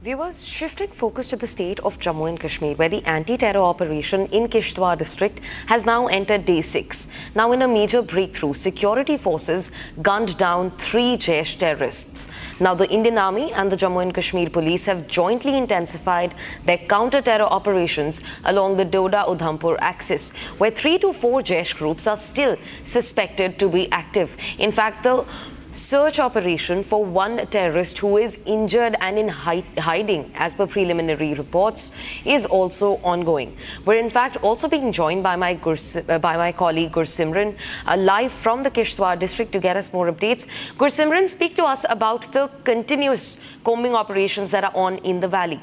Viewers, shifting focus to the state of Jammu and Kashmir, where the anti-terror operation in Kishtwar district has now entered day 6. Now, in a major breakthrough, security forces gunned down 3 Jaish terrorists. Now, the Indian Army and the Jammu and Kashmir police have jointly intensified their counter-terror operations along the Doda-Udhampur axis, where 3 to 4 Jaish groups are still suspected to be active. In fact, the search operation for one terrorist who is injured and in hiding, as per preliminary reports, is also ongoing. We're in fact also being joined by my colleague Gursimran live from the Kishtwar district to get us more updates. Gursimran, speak to us about the continuous combing operations that are on in the valley.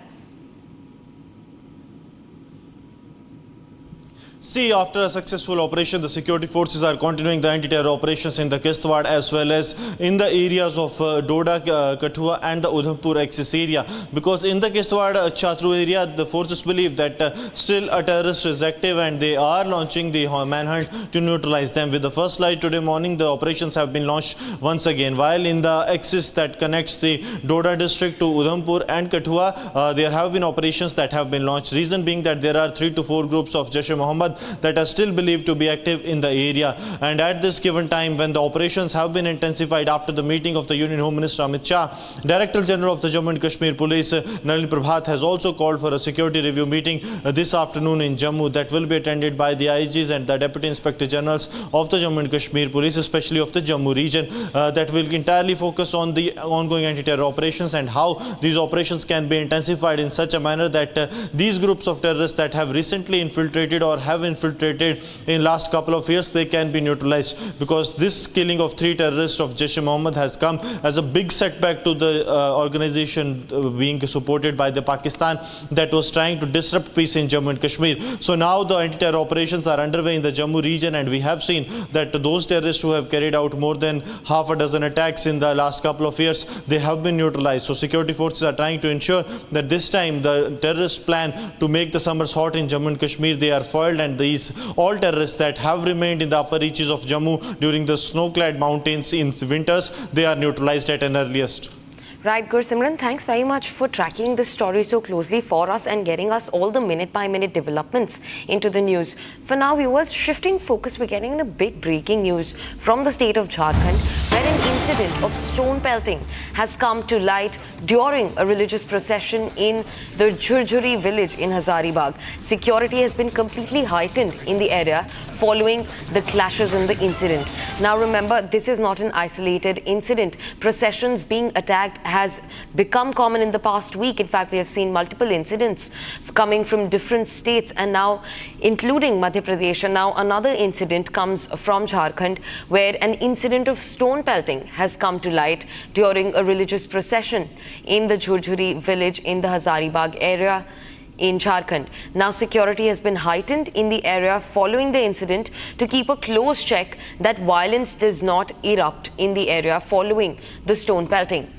See, after a successful operation, the security forces are continuing the anti-terror operations in the Kishtwar as well as in the areas of Doda, Kathua and the Udhampur axis area. Because in the Kishtwar Chatru area, the forces believe that still a terrorist is active and they are launching the manhunt to neutralize them. With the first light today morning, the operations have been launched once again. While in the axis that connects the Doda district to Udhampur and Kathua, there have been operations that have been launched. Reason being that there are 3 to 4 groups of Jaish-e-Mohammed that are still believed to be active in the area. And at this given time, when the operations have been intensified after the meeting of the Union Home Minister Amit Shah, Director General of the Jammu and Kashmir Police Nalin Prabhat has also called for a security review meeting this afternoon in Jammu that will be attended by the IGs and the Deputy Inspector Generals of the Jammu and Kashmir Police, especially of the Jammu region, that will entirely focus on the ongoing anti-terror operations and how these operations can be intensified in such a manner that these groups of terrorists that have recently infiltrated or have infiltrated in last couple of years, they can be neutralized, because this killing of 3 terrorists of Jaish-e-Mohammed has come as a big setback to the organization being supported by the Pakistan that was trying to disrupt peace in Jammu and Kashmir. So now the anti-terror operations are underway in the Jammu region, and we have seen that those terrorists who have carried out more than half a dozen attacks in the last couple of years, they have been neutralized. So security forces are trying to ensure that this time the terrorist plan to make the summers hot in Jammu and Kashmir, they are foiled, and these all terrorists that have remained in the upper reaches of Jammu during the snow-clad mountains in winters, they are neutralized at an earliest. Right, Gursimran, thanks very much for tracking this story so closely for us and getting us all the minute-by-minute developments into the news. For now, viewers, shifting focus, we're getting a big breaking news from the state of Jharkhand, where an incident of stone pelting has come to light during a religious procession in the Jhurjhuri village in Hazaribagh. Security has been completely heightened in the area following the clashes in the incident. Now remember, this is not an isolated incident. Processions being attacked has become common in the past week. In fact, we have seen multiple incidents coming from different states and now including Madhya Pradesh. And now another incident comes from Jharkhand, where an incident of stone pelting has come to light during a religious procession in the Jhurjhuri village in the Hazaribagh area in Jharkhand. Now security has been heightened in the area following the incident to keep a close check that violence does not erupt in the area following the stone pelting.